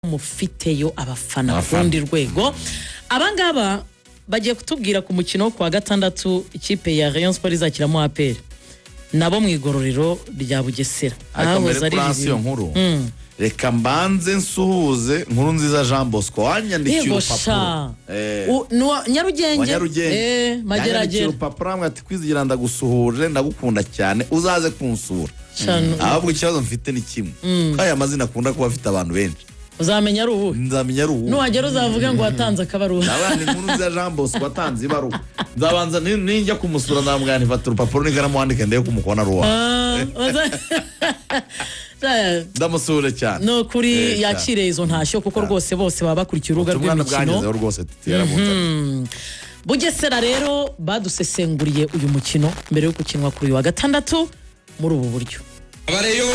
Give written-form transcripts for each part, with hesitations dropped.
mufiteyo abafana kundi rwego abangaba bagiye kutubwira ku mukino kwa gatandatu ikipe ya Rayon Sport izakiramo APR nabo mwigororero rya Bugesera aho zari nkuru reka mbanze nsuhuze nkuru nziza Jean Bosco wanyandikiye urupapuro Nyarugenge mageragere urupapuro mwati kwizigira ndagusuhuje ndagukunda cyane uzaze kunsura ahubwo ikibazo mfite ni kimwe kaya amazina akunda kuba afite abantu benshi uzamenya ruhu nzamenya ruhu nuwagera uzavuga ngo watanze akabaruhu nabandi nkuru nziza Jean Bosco watanze ibaruhu nzabanza ninjya kumusura ndamugana ifata urupapuro n'ikaramu wandika ndeye kumukona ruwa ndamusure cyane no kuri yakire izo ntashyo kuko rwose bose baba bakurikiye urubuga rw'imikino rwose Bugesera rero badusesenguriye uyu mukino mbere yo gukinwa kuri wa gatandatu muri ubu buryo abareyo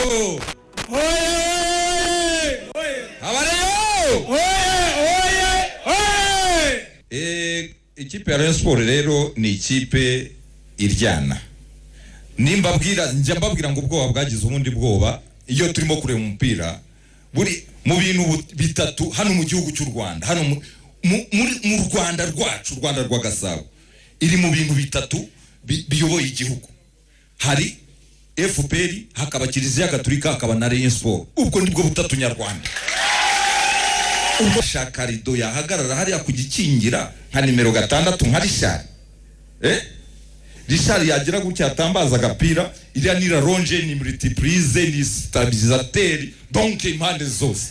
ikipe ya Rayon Sport rero ni ikipe iryana nimbabwira njya mbabwira ngo ubwoba bwagize ubundi bwoba iyo turimo kureba umupira buri mu bintu bitatu hano mu gihugu cy'u Rwanda hano mu Rwanda rwacu Rwanda rwa Gasabo iri mu bintu bitatu biyoboye igihugu hari FPR hakaba Kiliziya Gatolika hakaba na Rayon Sport ubwo nibwo butatu nyarwanda ubwo shakarido yahagarara hariya kugikingira nka nimero 6 nka Richard Richard yagira gutya atambaza agapira iriya ni ronge ni multiprise ni stabilisateur donc impande zose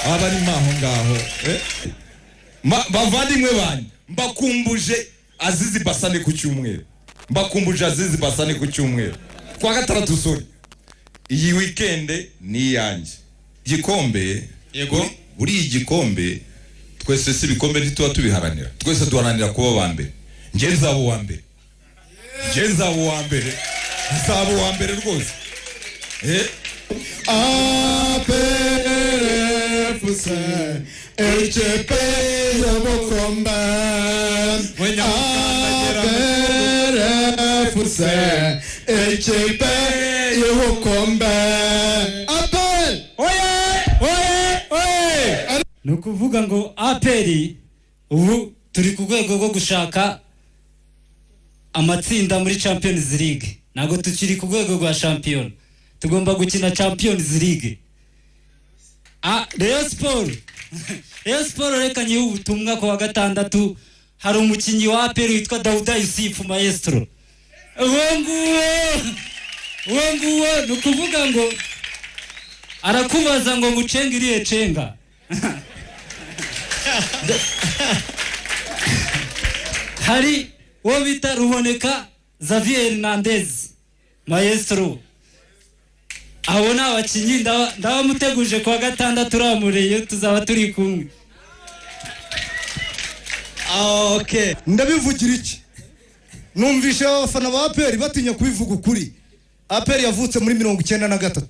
abari maho ngaho bavandimwe banyu mbakumbuje Azizi Basane ku cyumweru kwa gatandatu sori iyi weekend ni yanjye gikombe yego buri igikombe twese si bikombe ntituba tubiharanira twese duharanira kuba bambe nje nzabo wa mbere rwose APR FC HP yobokomba APR FC HP yobokomba APR oye nukuvuga ngo APR ubu turi ku rwego rwo gushaka amatsinda muri Champions League nago tukiri ku rwego rwa champion tugomba gukina Champions League Rayon Sport reka nyi ubutumwa ko wa gatandatu hari umukinyi wa APR witwa Dauda Yusufu Maestro uwo nukuvuga ngo arakubaza ngo mucengiriye cenga hari wo bita Ruboneka Xavier Hernandez Maestro abona abakinyi ndabamuteguje kwa gatandatu ramureye tuzaba turi kumwe okay ndabivugira iki numvisha abafana ba APR batinya kubivuga ukuri APR yavutse muri 93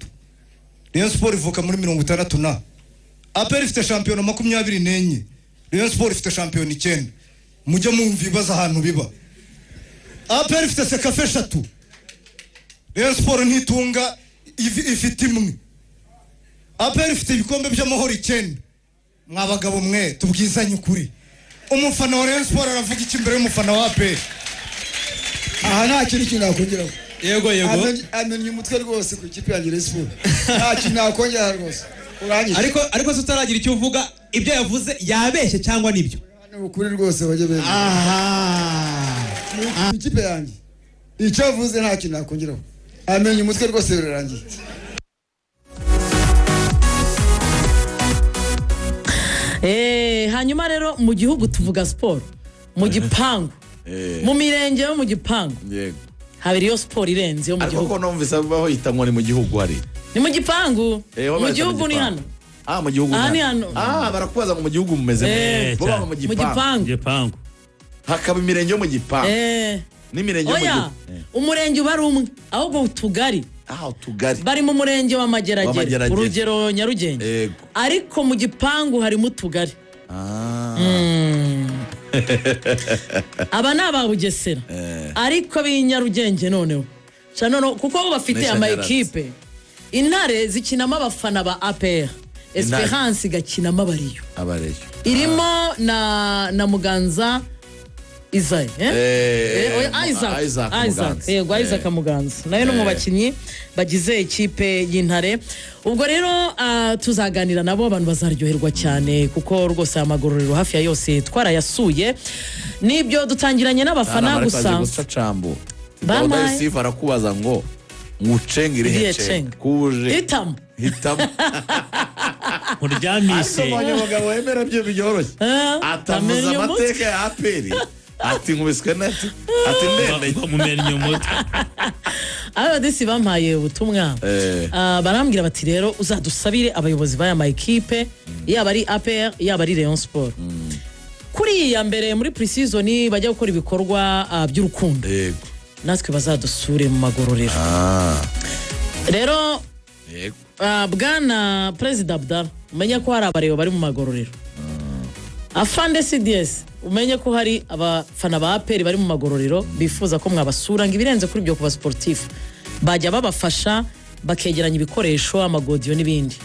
Rayon Sport ivuka muri 66 na APR ifite champion 24 Rayon Sport ifite champion 9 mujye mumva ibaza ahantu biba APR ifite sekafe 3 Rayon Sport ntitunga ifite imwe APR ifite ibikombe by'amahoro 9 mwabagabo mwe tubwizanye ukuri umufana wa Rayon Sport aravuga iki mbere y'umufana wa APR aha nta kintu nakongeraho yego amenye umutwe rwose ku ikipe ya Rayon Sport nta kintu nakongera rwose urangije ariko tutaragira icyo uvuga ibyo yavuze yabeshye cyangwa nibyo ukuri rwose baje bene ikipe yanjye icyo yavuze nta kintu nakongeraho amenye umutwe rwose birarangiye hanyuma rero mu gihugu tuvuga sport mu gipangu mu mirenge yo mu gipangu yego habiriyo sport irenze yo mu gihugu ariko numvise baho yitanwa ni mu gihugu hari ni mu gipangu mu gihugu ni hano mu gihugu ni hano barakubaza ngo mu gihugu mumeze bo baba mu gipangu hakaba imirenge yo mu gipangu n'imirenge yo mu gihugu umurenge ubari umwe ahubwo utugari bari mu murenge wa Mageragere urugero Nyarugenge ariko mu gipangu harimo utugari aba naba Bugesera ariko b'inyarugenge noneho kuko bafite ama equipe intare zikinamo abafana ba APR Esperance igakinamo abariyo irimo na Muganza izanye Isaac Muganza nayo no mu bakinyi bagize ikipe y'intare ubwo rero tuzaganira nabo abantu bazaryoherwa cyane kuko rwose amagororero hafi ya yose twarayasuye nibyo dutangiranye n'abafana gusa bambaye sifa arakubaza ngo ngucengire hece kuje hitamo uryamise abagabo wemera byo byoroshye atamuza amateka ya APR ati nkubiswe nati ati ndende mumenya umutwe abadisi bampaye ubutumwa barambwira bati rero uzadusabire abayobozi baya ma equipe yaba ari APR yaba ari Rayon Sport kuri ya mbere muri pre-season bajya gukora ibikorwa by'urukundo natwe bazadusure mu magororero rero bwana President Abdallah umenye ko hari abareba bari mu magororero afande CDS umenye ko hari abafana ba APR bari mu magororero bifuza ko mwabasura ngo ibirenze kuri byo kuba sportif bajya babafasha bakegeranya ibikoresho amagodiyo n'ibindi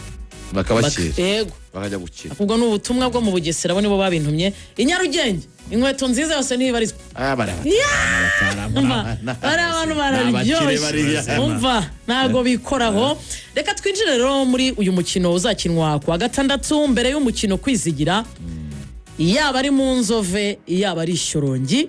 bakabakira bakajya gukira ubwo n'ubutumwa bwo mu Bugesera bo nibo babintumye inyarugenge inkweto nziza yose nibarizwa abantu bararyoshye umva ntago bikoraho reka twinjire rero muri uyu mukino uzakinwa ku wa gatandatu mbere y'umukino kwizigira yaba ari mu Nzove yaba ari Shyorongi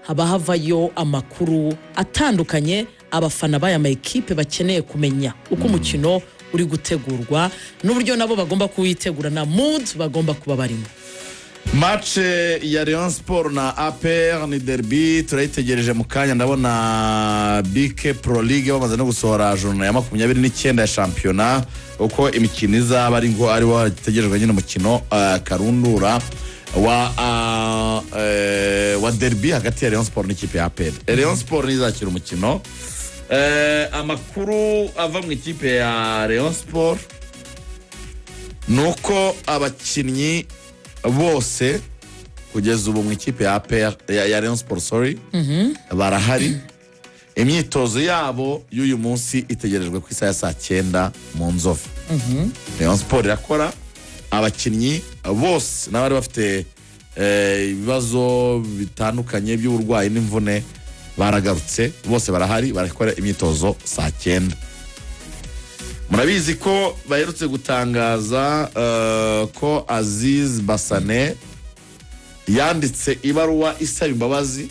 haba havayo amakuru atandukanye abafana baya ma equipe bakeneye kumenya uko umukino uri gutegurwa n'uburyo nabo bagomba kuwitegura na mood bagomba kuba barimo. Match ya Rayon Sport na APR ni Deribi turayitegereje mu kanya ndabona BK Pro League bamaze no gusohora journée ya 29 ya championnat uko imikino izaba ari ngo ari wategerejwe nyine umukino karundura wa Deribi hagati ya Rayon Sport n'ikipe ya APR. Rayon Sport izakira umukino amakuru ava mu ikipe ya Rayon Sport nuko abakinnyi bose kugeza ubu mu ikipe ya APR ya Rayon Sport barahari imyitozo yabo y'uyu munsi itegerejwe ku isaha ya saa 9 mu Nzove. Rayon Sport irakora abakinnyi bose n'abari bafite ibibazo bitandukanye by'uburwayi n'imvune baragarutse bose barahari barakora imyitozo saa 9. Murabizi ko baherutse gutangaza ko Aziz Basane yanditse ibaruwa isaba imbabazi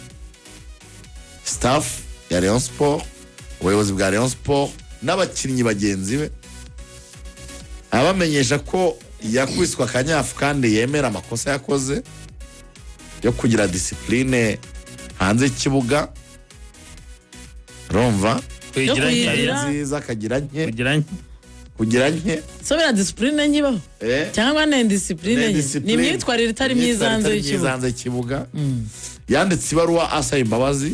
staff ya Rayon Sport ubuyobozi bwa Rayon Sport n'abakinnyi bagenzi be abamenyesha ko yakwiswa akanyafu kandi yemera amakosa yakoze yo kugira discipline hanze y'ikibuga romva nziza kugira nke sobera discipline nyibaho cyangwa ne discipline ni imyitwarire itari myiza hanze y'ikibuga yanditse ibaruwa asaba imbabazi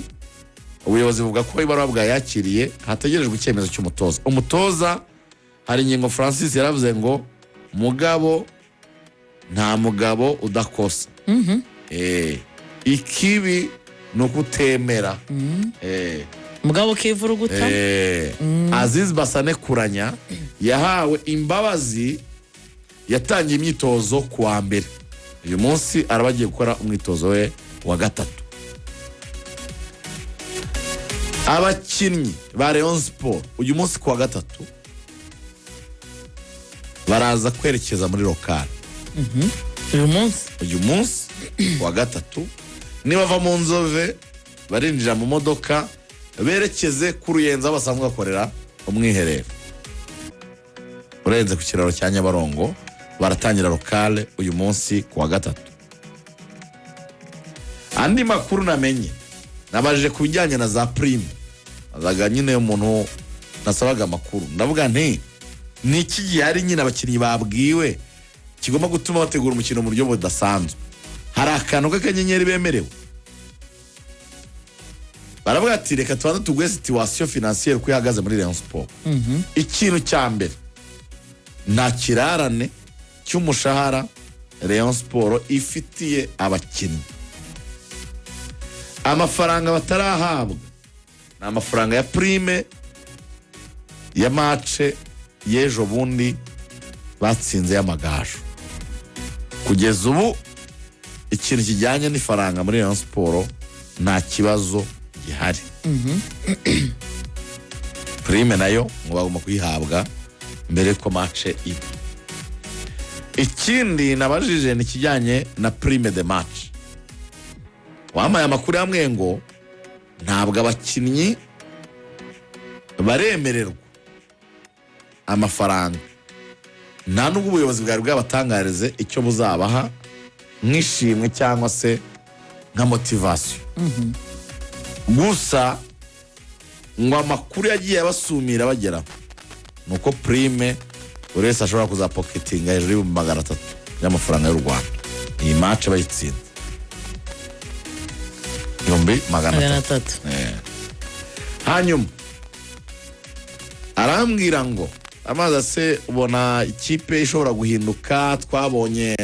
ubuyobozi buvuga ko ibaruwa bwayakiriye hategerejwe icyemezo cy'umutoza umutoza hari ingingo Francis yaravuze ngo mugabo nta mugabo udakosa ikibi no kutemera mugabo kivuruguta Aziz Basane Kuranya yahawe imbabazi yatangiye imyitozo ku wa mbere uyu munsi arabagiye gukora umwitozo we wa gatatu. Abakinnyi ba Rayon Sport uyu munsi ku wa gatatu baraza kwerekeza muri local uyu munsi wa gatatu niba mu Nzove barinjira mu modoka berekeze ku Ruyenzi basanzwe bakorera umwiherero urenze ku kiraro cya Nyabarongo baratangira local uyu munsi ku wa gatatu. Andi makuru namenye nabaje kubijyanye na za prime azaga nyine umuntu nasabaga amakuru ndavuga nti niki gihari nyine abakinnyi babwiwe kigomba gutuma bategura umukino mu buryo budasanzwe hari akantu k'akanyenyeri bemerewe baravuga ati reka tubanze tuguhe situation financière ko ihagaze muri Rayon Sport. Ikintu cya mbere nta kirarane cy'umushahara Rayon Sport ifitiye abakinnyi amafaranga batarahabwa ni amafaranga ya prime ya match y'ejo bundi batsinze y'amagaju kugeza ubu ikintu kijyanye n'ifaranga muri Rayon Sport nta kibazo gihari. Prime nayo ngo bagomba kuyihabwa mbere ko match iba. Ikindi nabajije ni kijyanye na prime de match. Wamaye amakuru yamwe ngo ntabwo abakinnyi baremererwa amafaranga, nta nubwo ubuyobozi bwari bwabatangarize icyo buzabaha nk'ishimwe cyangwa se nka motivation. Gusa ngo amakuru yagiye abasumira bagera nuko prime buri wese ashobora kuzapoketinga hejuru y'ibihumbi 300 y'amafaranga y'u Rwanda iyi match bayitsinda. Ibihumbi 300. Hanyuma arambwira ngo amaza se ubona ikipe ishobora guhinduka. Twabonye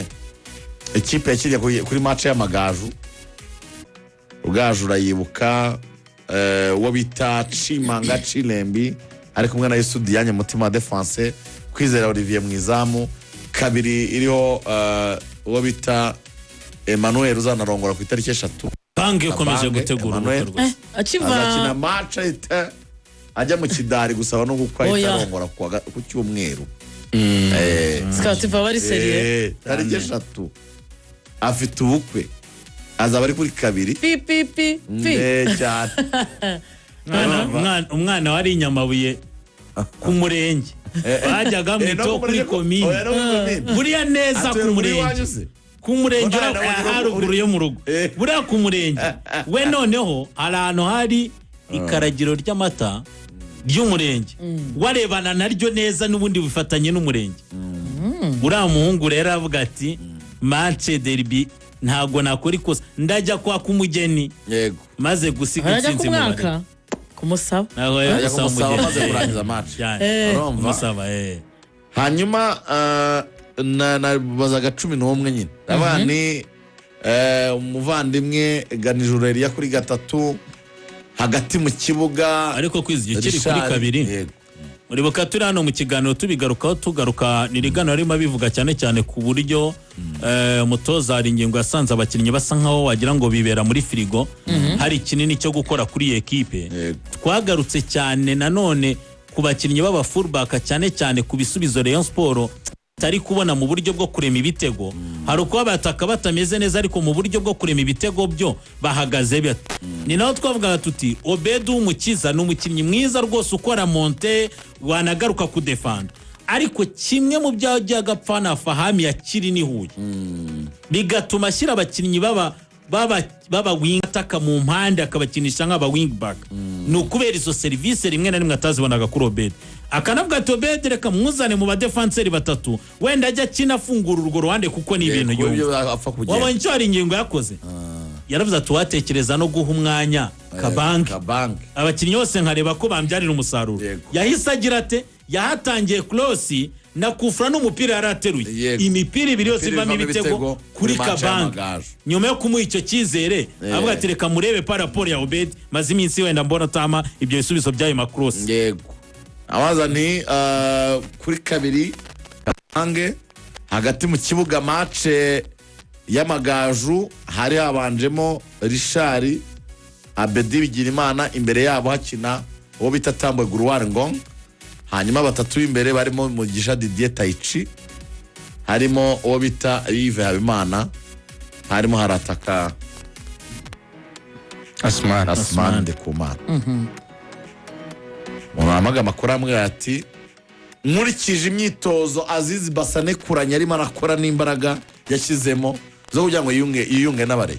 ikipe yakiriye kuri match y'amagaju, Rugaju urayibuka, uwo bita Chimanga Chilembi ari kumwe na Yesudiyanye mutima defense, Kwizera Olivier Mwizamu, kabiri iriho uwo bita Emmanuel uzanarongora ku itariki 3. Bange ukomeje gutegura ubukorwa azakina match ajya mu kidari gusaba no gukwa itarongora ku cyumweru. Skativa bari serie tariki 3 afite ubukwe, azaba ari kuri kabiri pi cyane. umwana wari inyamabuye ku murenge bajyaga mwito kuri komine buriya neza ku murenge haruguru yo mu rugo buriya ku murenge we noneho ahantu hari ikaragiro ry'amata ry'umurenge warebana naryo neza n'ubundi bifatanye n'umurenge. uriya muhungu rero avuga ati match Deribi ntago nakora ikosa ndajya kwa kumugeni yego maze gusiga itsinzi mu mwaka kumusaba naho yamusaba maze kurangiza match kumusaba. Hanyuma nabazaga 11 nyine abani umuvandimwe Ganijureri ya kuri 3 hagati mu kibuga ariko kwizige kiri kuri kabiri. Uribuka turi hano mu kiganiro tubigarukaho tugaruka nirigano arimo bivuga cyane cyane ku buryo mutoza ari ingingo yasanze abakinnyi basa nkaho wagira ngo bibera muri frigo hari kinini cyo gukora kuri equipe. Twagarutse cyane nanone ku bakinnyi baba fullback cyane cyane ku bisubizo Rayon Sport tari kubona mu buryo bwo kurema ibitego. Hari uko bataka batameze neza ariko mu buryo bwo kurema ibitego byo bahagaze byo. Ni naho twavuga tuti Obedu Umukiza n'umukinnyi mwiza rwose ukora monte wanagaruka ku defend, ariko kimwe mu byajyaga pfana Fahami yakiri ni Huye bigatuma ashyira abakinnyi baba wing ataka mu mpande akabakinisha nk'aba wing back. No kubera izo service rimwe na rimwe atazibonaga kuri Obedu, akanavuga ati Obedu reka muzane mu ba defenseur batatu wenda ajya kinafungura urwo ruhande kuko ni ibintu yo wabonye cyo ari ingingo yakoze. Yaravuze ati watekereza no guha umwanya Kabange abakinnyi bose nkareba ko bambyarira umusaruro. Yahise agira ate yahatangiye close na kufra n'umupira yarateruye imipira ibiri yose ivamo ibitego kuri Kabange. Nyuma yo kumuha icyo cyizere avuga ati reka murebe paraporo ya Obed maze iminsi wenda mbona tama ibyo bisubizo byayo Macross. Yego abaza ni kuri kabiri Kabange hagati mu kibuga match y'amagaju hari habanjemo Richard Abedi Bigirimana, imbere yabo hakina uwo bita Tambwe Guruwar Ngong, hanyuma batatu imbere barimo Mugisha Didier Taichi, harimo uwo bita Yves Habimana, harimo harataka Asman de Kumana. Muramaga makuru amwe ati nkurikije imyitozo Azizi Basane kuranya arimo arakora n'imbaraga yashyizemo zo kugira ngo yiyunge n'abare.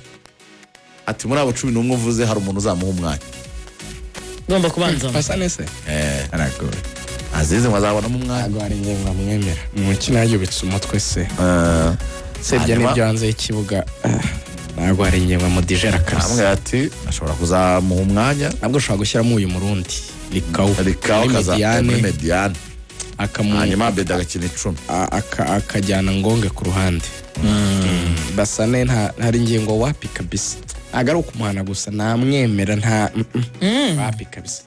Ati muri abo 11 uvuze hari umuntu uzamuha umwanya ngomba kubanza Basane se aragoye. Azizi mwazabona mu mwanya agwari ngenga mwemera umukino yayubitse umutwe se sebye n'ibyo hanze y'ikibuga agwari ngenga mu digera kabisa. Amwe ati ashobora kuzamuha umwanya nabwo ushobora gushyiramo uyu murundi Likao kaza Mediane hanyuma Beda agakina 10 akajyana Ngonge ku ruhande. Basane ntari ngingo wapi kabisa. agari ukumuhana gusa namwemera nta bapi kabisa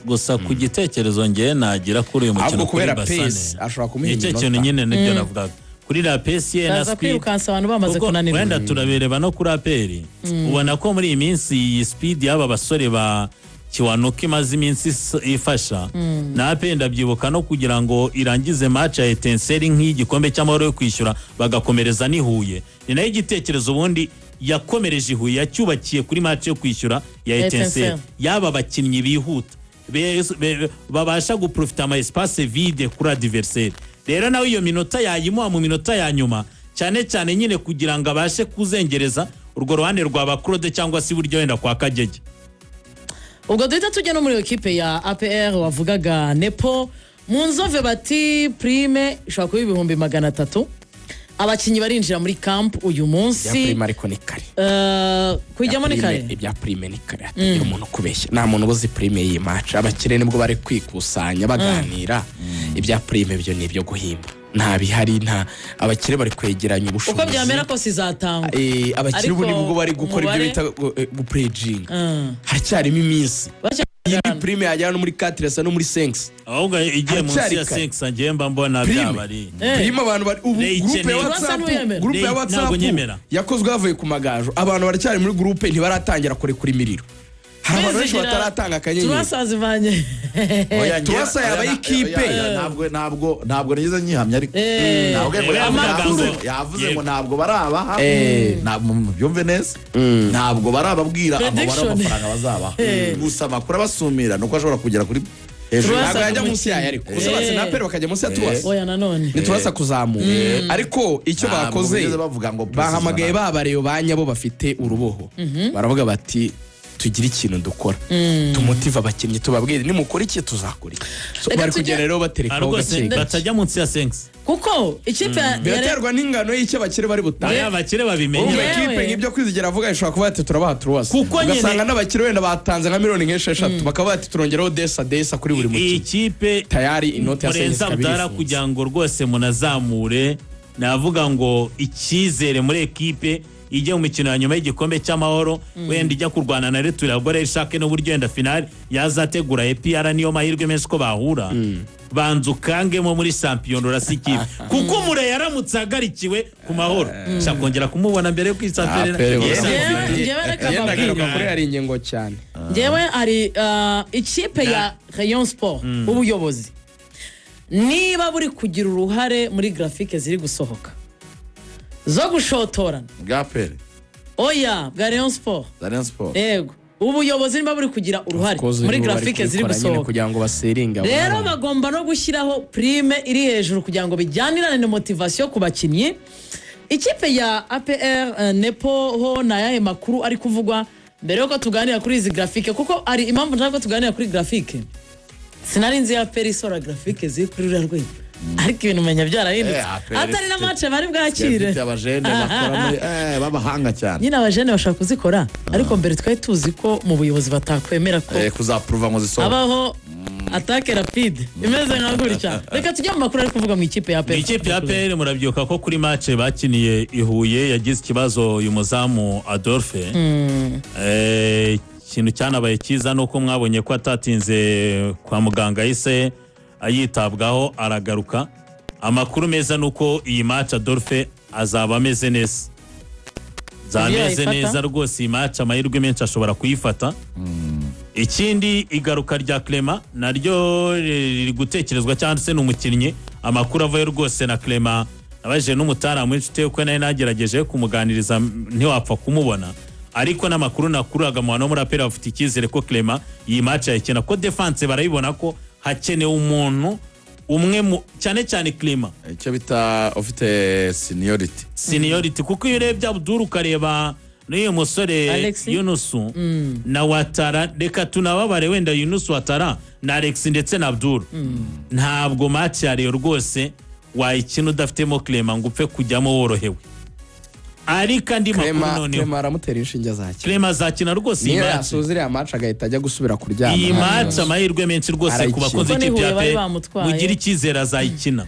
gusa ku gitekerezo ngiye nagira kuri uyu mukino ahubwo kubera Basane. pace ashobora kumuha icyo kintu nyine nibyo navugaga kuri la pace ye na baza speed kwirukansa abantu bamaze kunanirwa wenda turabireba no kuri APR ubona ko muri iyi minsi iyi speed y'aba basore ba Kiwanuka imaze iminsi ifasha na APR ndabyibuka no kugira ngo irangize match ya Etincelle nk'igikombe cy'amahoro yo kwishyura bagakomereza nihuye ni nayo igitekerezo ubundi yakomereje ihuye yacyubakiye kuri match yo kwishyura ya Etincelle yaba abakinnyi bihuta babasha guprofita ama espace vide kuri adversaire rero nawe iyo minota yayimuha mu minota ya nyuma cyane cyane nyine kugira ngo abashe kuzengereza urwo ruhande rwa Bakrode cyangwa si buryo wenda kwa Kagege. ubwo duhita tujya no muri equipe ya APR wavugaga Nepo mu nzove bati prime ishobora kuba ibihumbi 300 abakinnyi barinjira muri camp uyu munsi ya prime ariko ni kare kujyamo ni kare ibya prime ni kare atagira umuntu kubeshya nta muntu ubuzi prime iyi match abakire nibwo bari kwikusanya baganira ibya prime byo nibyo guhimba nta bihari nta abakire bari kwegeranya ubushobozi uko byamera ko sizatangwa abakire ubu nibwo bari gukora ibyo bita gupredging hacyarimo iminsi iyi prime yajyana no muri 4 no muri 5 ahubwo igiye munsi ya 5 ngemba mbona byabari prime abantu bari ubu groupe ya WhatsApp yakozwe havuye ku magajo abantu baracyari muri groupe ntibaratangira kure kuri miriro hari abantu benshi bataratanga akanyenyeri turasazivanye turasa yaba ikipe ntabwo nigeze nyihamya ariko yavuze ngo ntabwo barabaha byumve neza ntabwo barababwira amabara y'amafaranga bazabaha gusa amakuru abasumira nuko ashobora kugera kuri hejuru ntabwo yajya munsi yayo ariko gusa base na APR bakajya munsi ya turasa oya nanone nitubasa kuzamuka ariko icyo bakoze bahamagaye babareyo banyabo bafite uruboho baravuga bati tugira ikintu dukora tumutiva abakinnyi tubabwire nimukora iki tuzakora bari kugera rero baterekaho gake batajya munsi ya 5 kuko ikipe biraterwa n'ingano y'icyo bakire bari butaye abakire babimenye ikipe nk'ibyo kwizigera avuga ishobora kuba ati turabaha turwasa ugasanga n'abakire wenda batanze nka miliyoni nk'esheshatu bakaba bati turongeraho desa kuri buri mukinnyi ikipe tayari inoti ya Murenza Abdara kugira ngo rwose munazamure navuga ngo icyizere muri ekipe ijye mu mikino ya nyuma y'igikombe cy'amahoro wenda ijya kurwana na Retu Ragore ishake no buryo wenda finale yazategura APR niyo mahirwe menshi ko bahura banzu kangemo muri champion rasikipe kuko mure yaramutse agarikiwe ku mahoro shakongera kumubona mbere yo kwisafirira yenda kuri ari ingengo cyane ngewe ari ikipe ya Rayon Sport ubuyobozi niba buri kugira uruhare muri graphique ziri gusohoka zo gushotorana bwa APR oya bwa Rayon Sport yego ubuyobozi niba buri kugira uruhare muri graphique ziri gusohoka kugira ngo baseringa rero bagomba no gushyiraho prime iri hejuru kugira ngo bijyanirane na motivation ku bakinnyi ikipe ya APR Nepo ho na yahe makuru ari kuvugwa mbere yuko tuganira kuri izi graphique kuko ari impamvu nshaka ko tuganira kuri graphique sinari nzi APR isora graphique ziri kuri rwego ariko ibintu umenya byarahindutse atari na match bari bwakire abajene bakora babahanga cyane nyine abajene bashaka kuzikora ariko mbere twari tuzi ko mu buyobozi batakwemera ko kuzaprova ngo zisohoke abaho attaque rapide imeze nka gutya reka tujye mu makuru ari kuvuga mu ikipe ya APR ikipe ya APR murabyoka ko kuri match bakiniye ihuye yagize ikibazo uyu muzamu Adolphe ikintu cyanabaye cyiza nuko mwabonye ko atatinze kwa muganga yise ayitabwaho aragaruka amakuru meza nuko iyi match Adolphe azaba ameze neza zameze neza rwose iyi match amahirwe menshi ashobora kuyifata ikindi igaruka rya Clement naryo riri gutekerezwa cyane se n'umukinnyi amakuru avayo rwose na Clement abaje n'umutara muri nshuti yuko naye nagerageje kumuganiriza ntiwapfa kumubona ariko n'amakuru nakuraga mu hano muri APR bafite icyizere ko Clement iyi match yayikina ko defense barayibona ko hakenewe umuntu umwe cyane cyane Clement icyo bita ufite seniority kuko iyo urebye Abdul ukareba n'uyu musore Yunusu na Watara reka tunababare wenda Yunusu Watara na Alex ndetse na Abdul ntabwo match yari rwose wayikina udafitemo Clement ngo upfe kujyamo worohewe ariko andi makuru noneho Clement aramutera inshinge azakina Clement azakina rwose iyi match asuzire ya match agahita ajya gusubira kuryama iyi match amahirwe menshi rwose ku bakoze ikipe ya APR mugira icyizere azayikina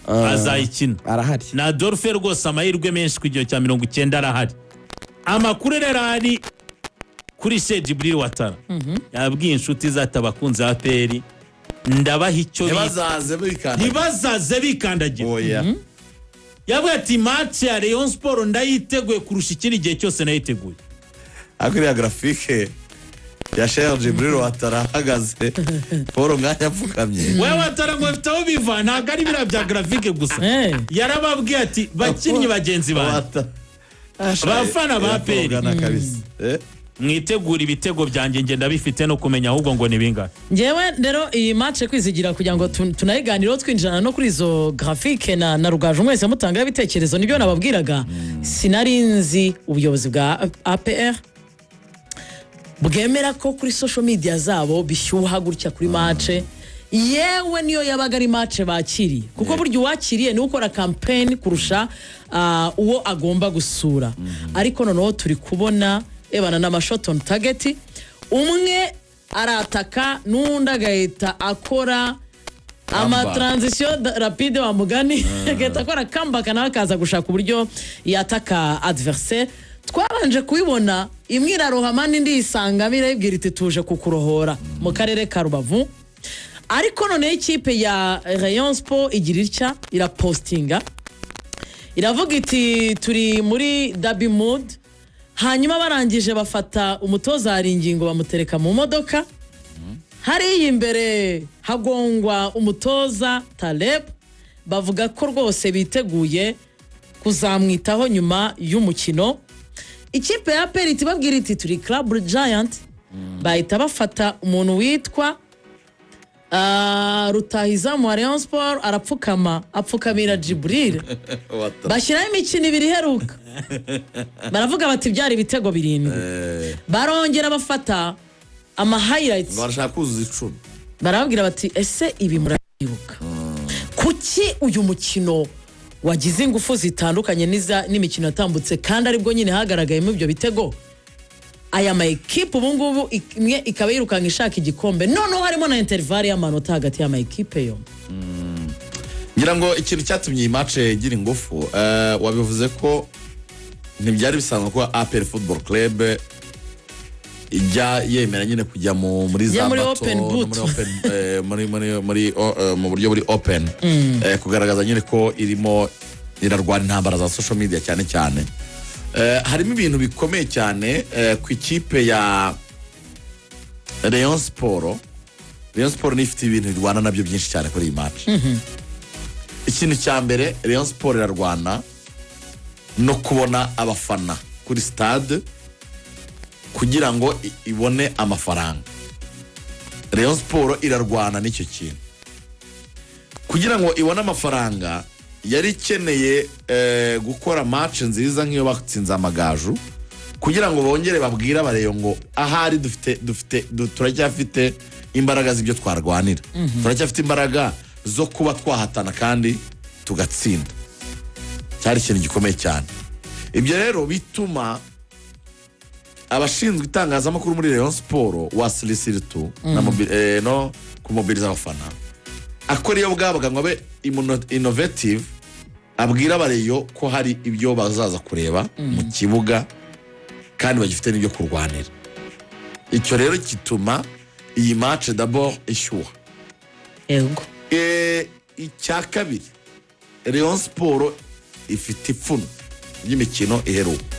azayikina arahari na Adolphe rwose amahirwe menshi ku gihe cya 90 arahari amakuru rero ari kuri Deribi Watara yabwiye inshuti zatabakunze APR ndabaha icyo ntibazaze bikandagira yabwiye ati match ya Rayon Sport ndayiteguye kurusha ikindi gihe cyose nayiteguye. Akuriya graphique ya Deribi Watara ahagaze Paul nganya apfukamye wewe Watara ngo bitaho biva ntabwo ari bira bya graphique gusa yarababwiye ati bakinnyi bagenzi banjye bafana ba APR mwitegura ibitego byanjye ngenda bifite no kumenya ahubwo ngo nibingana. Njewe rero iyi match kwizigira kugira ngo tunayiganiraho twinjirana no kuri izo graphique na rugaje mwese mutanga ibitekerezo nibyo nababwiraga. Sinari nzi ubuyobozi bwa APR bwemera ko kuri social media zabo bishyuha gutya kuri match yewe niyo yabaga ari match bakiriye kuko burya uwakiriye ni ukora campaign kurusha uwo agomba gusura. Ariko noneho turi kubona ebana n'amashot on target umwe arataka n'undi agahita akora transition rapide wa mugani agahita akora comeback nawe akaza gushaka uburyo yataka adversaire. Twabanje kubibona imwe irarohama n'indi isanga birayibwira iti tuje kukurohora mu karere ka Rubavu. Ariko none ikipe ya Rayon Sport igira itya irapostinga iravuga iti turi muri derby mood. Hanyuma barangije bafata umutoza hari ingingo bamutereka mu modoka hari imbere hagongwa umutoza Taleb bavuga ko rwose biteguye kuzamwitaho nyuma y'umukino. Ikipe ya APR itibabwira iti turi Club Giant bahita bafata umuntu witwa Rutahizamu wa Rayon Sport arapfukama apfukamira Deribi bashyiraho imikino ibiri iheruka baravuga bati byari ibitego 7 barongera bafata highlights barashaka kuzuza 10 barabwira bati ese ibi murabibuka kuki uyu mukino wagize ingufu zitandukanye n'imikino yatambutse kandi aribwo nyine hagaragayemo ibyo bitego. Aya maekipe ubungubu imwe ikaba yirukanga ishaka igikombe noneho harimo na interval y'amanota hagati y'amaekipe yo. Ngira ngo ikintu cyatumye iyi match igira ingufu wabivuze ko ntibyari bisanzwe ko APR Football Club ijya yemera nyine kujya muri za bato mu buryo buri open kugaragaza nyine ko irimo irarwana intambara za social media cyane cyane. Harimo ibintu bikomeye cyane ku ikipe ya Rayon Sport. Rayon Sport ifite ibintu irwana nabyo byinshi cyane kuri iyi match. Ikintu cya mbere Rayon Sport irarwana no kubona abafana kuri stade kugira ngo ibone amafaranga. Rayon Sport irarwana n'icyo kintu kugira ngo ibone amafaranga. Yari ikeneye gukora match nziza nk'iyo batsinze amagaju kugira ngo bongere babwire abareyo ngo ahari turacyafite imbaraga z'ibyo twarwanira, turacyafite imbaraga zo kuba twahatana kandi tugatsinda. Cyari ikintu gikomeye cyane. Ibyo rero bituma abashinzwe itangazamakuru muri Rayon Sport wasilisiritu no kumobiriza abafana akora iyo bwabaga ngo abe innovative abwira abareyo ko hari ibyo bazaza kureba mu kibuga kandi bagifite n'ibyo kurwanira. Icyo rero kituma iyi match d'abord ishyuha. Yego. Icya kabiri Rayon Sport ifite ipfuno y'imikino iheruka.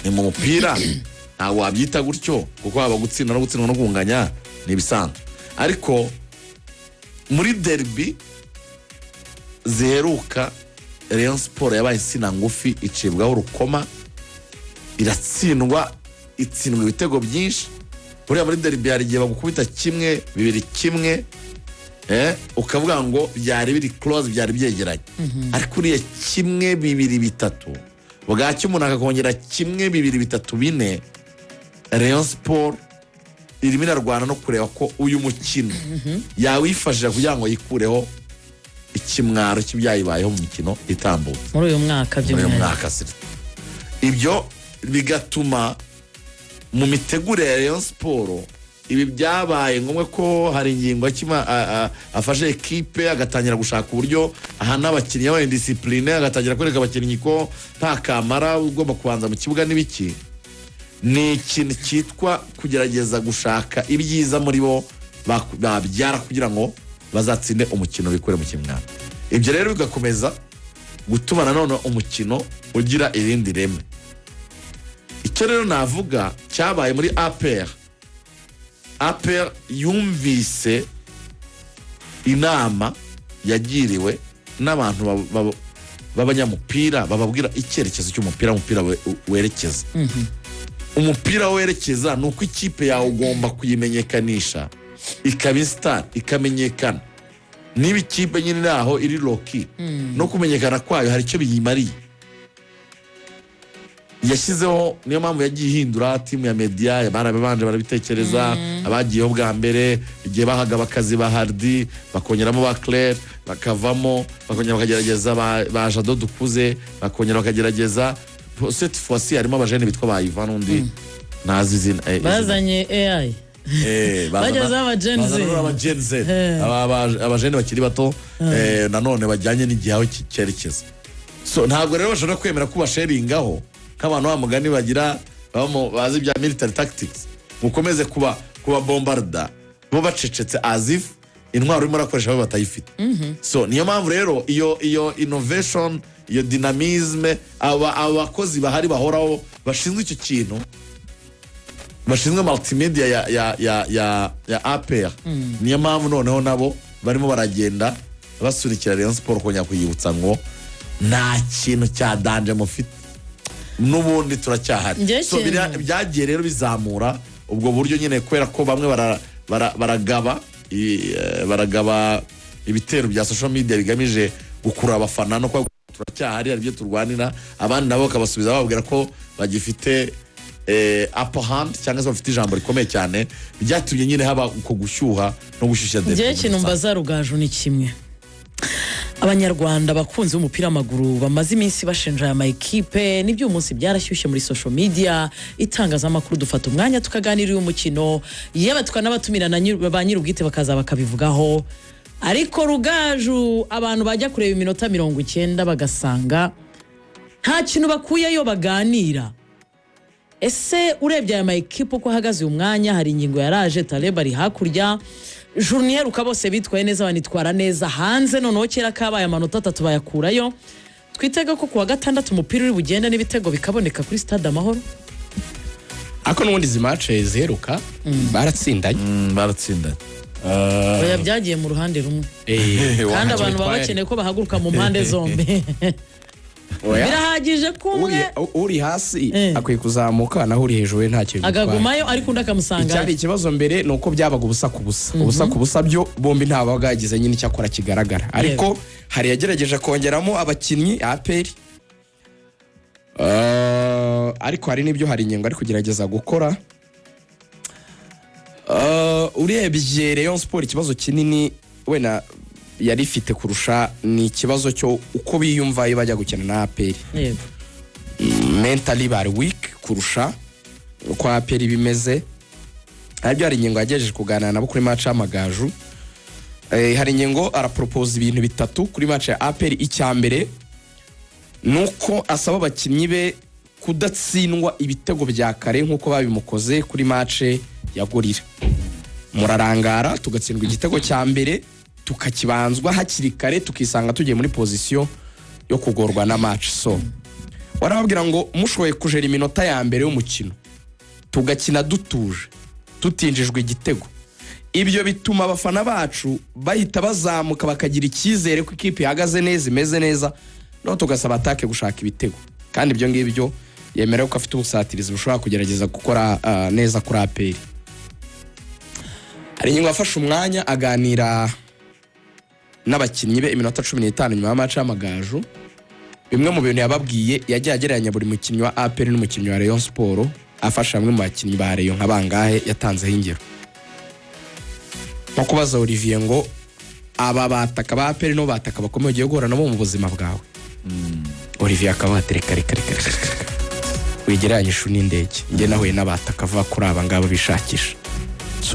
Ni mu mupira ntawe wabyita gutyo kuko haba gutsinda no gutsindwa no kunganya ni bisanzwe. Ariko muri Deribi ziheruka Rayon Sport yabaye insina ngufi icibwaho urukoma iratsindwa itsindwa ibitego byinshi. Buriya muri Deribi hari igihe bagukubita 1-2 ukavuga ngo byari biri close byari byegeranye. Ariko uriye 1-2-3 bwacyo umuntu akakongera 1-2-3-4 Rayon Sport irimo irarwana no kureba ko uyu mukino yawifashije kugira ngo yikureho ikimwaro cy'ibyayibayeho mu mikino itambutse muri uyu mwaka ibyo bigatuma mu mitegurire ya Rayon Sport ibi byabaye ngombwa ko hari ingingo afashe ekipe agatangira gushaka uburyo ahana abakinnyi y'abadisipline agatangira kwereka abakinnyi ko nta kamara ugomba kubanza mu kibuga n'ibiki ni ikintu cyitwa kugerageza gushaka ibyiza muri bo babyara kugira ngo bazatsinde umukino bikore mu kimwana. Ibyo rero bigakomeza gutuma nanone umukino ugira irindi reme. Icyo rero navuga cyabaye muri APR yumvise inama yagiriwe n'abantu b'abanyamupira bababwira icyerekezo cy'umupira werekeza. Umupira werekeza ni uko ikipe yawe ugomba kuyimenyekanisha ikaba star ikamenyekana. Niba ikipe nyine naho iri loki no kumenyekana kwayo hari icyo biyimariye. Yashyizeho niyo mpamvu yagiye ihindura timu ya media barabanje barabitekereza abagiyeho bwa mbere igihe bahaga abakazi ba Hardy bakongeramo ba Claire bakavamo bakongera bakagerageza ba Jado dukuze bakongera bakagerageza cette fois-ci harimo abajene bitwa ba Ivan undi nazi zina bazanye AI bageza Gen Z abajene bakiri bato nanone bajyanye n'igihe aho cyerekeza. So ntabwo rero bashobora kwemera kuba sharingaho nk'abantu bamugani bagira bazi bya military tactics mukomeze kuba bombarda bo bacecetse azif intwaro irimo rakoresha abo batayifite. So niyo mpamvu rero iyo innovation iyo dynamisme abakozi bahari bahoraho bashinzwe icyo kintu bashinzwe multimedia ya APR niyo mpamvu noneho nabo barimo baragenda basurikira Rayon Sport kongera kuyibutsa ngo nta kintu cya danje mufite n'ubundi turacyahari. So byagiye rero bizamura ubwo buryo nyine kwera ko bamwe baragaba ibitero bya social media bigamije gukura abafana no kwa turacyahari ari byo turwanira abandi nabo kabasubiza bababwira ko bagifite upper hand cyangwa se bafite ijambo rikomeye cyane byatumye nyine haba uko gushyuha no gushyushya Deribi. Ngiye kintu mbaza Rugaju ni kimwe. Abanyarwanda bakunze umupira w'amaguru bamaze iminsi bashinja aya makipe n'ibyo umunsi byarashyushye muri social media itangazamakuru dufata umwanya tukaganira uyu mukino yewe tukanabatumira na ba nyirubwite bakaza bakabivugaho. Ariko Rugaju abantu bajya kureba iminota 90 bagasanga nta kintu bakuyeyo baganira. Ese urebye aya makipe uko ahagaze uyu mwanya hari ingingo yaraje Taleb ari hakurya Journier ukabose bitwaye neza banitwara neza hanze noneho kera kabaye amanota 3 bayakurayo. Twitega ko kuwa gatandatu umupira uri bugenda n'ibitego bikaboneka kuri Stade Amahoro. Ako n'ubundi zi match ziheruka baratsindanye oya byagiye mu ruhande rumwe kandi abantu babakeneye ko bahaguruka mu mpande zombi. Birahagije kumwe uri hasi akwiye kuzamuka naho uri hejuru nta kintu agagumayo ariko ndakamusanga. Icyari ikibazo mbere nuko byabaga ubusa ku busa byo bombi ntabaga yagize nyine cyakora kigaragara. Ariko hari yagerageje kongeramo abakinnyi APR ariko hari nibyo hari inyengo ari kugerageza gukora. Urebye Rayon Sport ikibazo kinini wena yari ifite kurusha ni ikibazo cyo uko biyumva bajya gukina na APR. Mentally bari weak kurusha uko APR bimeze. Aribyo hari inyengo yagejeje kuganira nabo kuri match y'amagaju. Hari inyengo arapropose ibintu bitatu kuri match ya APR. Icyambere nuko asaba abakinnyi be kudatsindwa ibitego bya kare nkuko babimukoze kuri match ya Gorira. Murarangara tugatsindwa igitego cya mbere tukakibanzwa hakiri kare tukisanga tugiye muri position yo kugorwa na match. So warababwira ngo mushoboye kujera iminota ya mbere y'umukino tugakina dutuje tutinjijwe igitego, ibyo bituma abafana bacu bahita bazamuka bakagira icyizere ko ikipe ihagaze neza imeze neza no tugasaba atake gushaka ibitego. Kandi ibyo ngibyo yemerewe ko afite ubusatirizi bushobora kugerageza gukora neza kuri APR. Hari ingingo afashe umwanya aganira n'abakinnyi be iminota 15 nyuma ya match y'amagaju. Bimwe mu bintu yababwiye yagiye agereranya buri mukinnyi wa APR n'umukinnyi wa Rayon Sport afasha bamwe mu bakinnyi ba Rayon nkabangahe yatanzeho ingero. Nko kubaza Olivier ngo aba bataka ba APR no bataka bakomeye ugiye guhura nabo mu buzima bwawe. Olivier akaba atereka wigereranyisha n'indege nge nahuye n'abataka va kuri aba ngabo bishakisha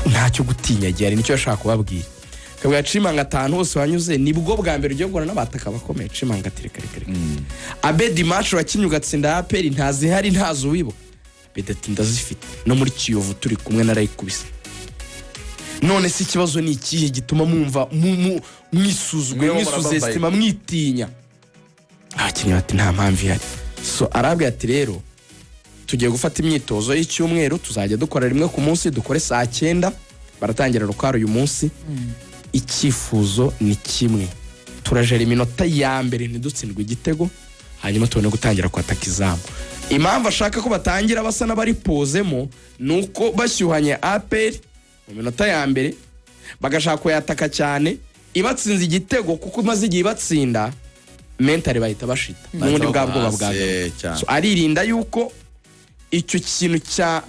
ntacyo gutinya gihari nicyo yashaka kubabwira kabwa Chimanga atanu hose wanyuze nibwo bwa mbere ugiye guhura n'abataka bakomeye Chimanga tireka Abedi match wakinnye ugatsinda APR ntazihari ntazo wibo Abedi ndazifite no muri Kiyovu turi kumwe narayikubise none si ikibazo ni ikihe gituma mwumva mwisuzugwe mwisuzestima mwitinya abakinnyi bati nta mpamvu ihari so arabwe ati rero tugiye gufata imyitozo y'icyumweru tuzajya dukora rimwe ku munsi dukore saa 9 baratangira rukaro uyu munsi icyifuzo ni kimwe turajera iminota ya mbere ntidutsindwe igitego hanyuma tubone gutangira kwataka izamu impamvu ashaka ko batangira basa n'abari pozemo nuko bashyuhanye APR mu minota ya mbere bagashaka kuyataka cyane ibatsinze igitego kuko maze igihe batsinda mentally bahita bashita n'ubundi bwabwo babwaga so aririnda yuko icyo kintu cya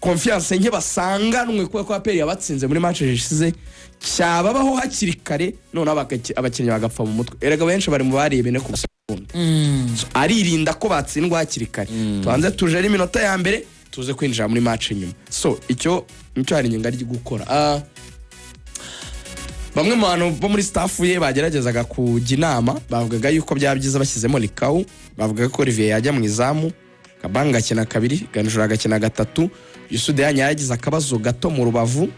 confiance nke basanganwe kuko APR yabatsinze muri match zishize cyababaho hakiri kare none abakinnyi bagapfa mu mutwe erega benshi bari mu bariyebene ku sekunde so aririnda ko batsindwa hakiri kare tubanze tuje ari minota ya mbere tuze kwinjira muri match nyuma so icyo hari inyenga ari gukora bamwe mu bantu bo muri staff ye bageragezaga kujya inama bavugaga yuko byabyiza bashyizemo Likau bavugaga ko Olivier yajya mu izamu Kabanga akina 2 Ganjura agakina 3 Yusude yanyagize akabazo gato mu Rubavu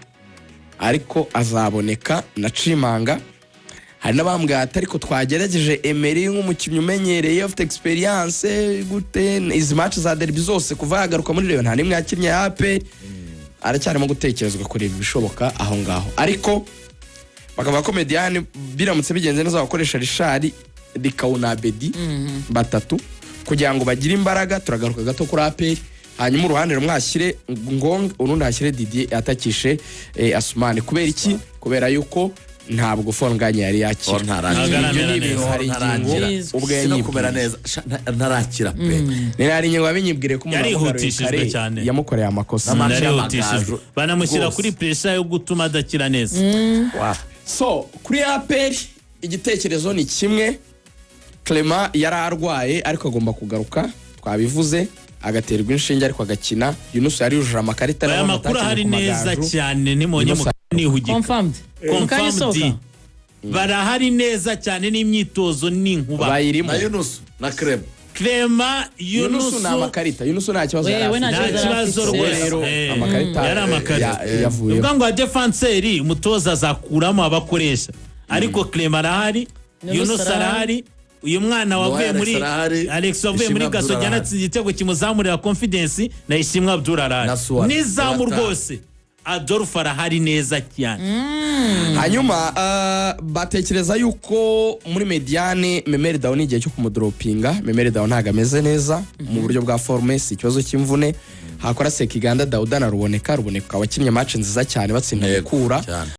ariko azaboneka na Chimanga hari nabambwa atari ko twagerageje Emery nk'umukinnyi umenyereye afite experience gute izi match za Deribi zose kuva yagaruka muri Rayon nta nimwe yakinnye AP aracyarimo gutekerezwa kureba ibishoboka aho ngaho ariko bakaba ko Mediane biramutse bigenze neza bakoresha Richard Likau na Abedi batatu kugira ngo bagire imbaraga turagaruka gato kuri APR hanyuma uruhande rumwashyire Ngong urundi hashyire Didier atakishe Asumani kubera iki kubera yuko ntabwo Fonganye yari yakira ubwo kubera neza ntarakira pe nari nywa binyibwire ko yarihutishijwe cyane yamukoreye amakosa banamushyira kuri pressure yo gutuma adakira neza so kuri APR igitekerezo ni kimwe Clement yararwaye ariko agomba kugaruka twabivuze agaterwa inshinge ariko agakina Yunus yari yujuje amakarita aya makuru hari neza cyane nimonye mu nihugika confirmed barahari neza cyane n'imyitozo n'inkuba bayirimo na Yunus na Clement Yunus na amakarita Yunus nta kibazo rwose amakarita yari amakarita yavuye ubwo ngo defenseur umutoza azakuramo abakoresha ariko Clement arahari Yunus arahari uyu mwana wavuye muri Alex wavuye muri Gasogi natsinze igitego kimuzamurira confidence na Ishimwe Abdul arahari nizamu rwose Adolphe arahari neza cyane hanyuma batekereza yuko muri Mediane Memeri Dawn igihe cyo kumudropinga Memeri Dawn ntago ameze neza mu buryo bwa forme si ikibazo cy'imvune hakora Sekiganda Dauda na ruboneka abakinnye match nziza cyane batsinda kura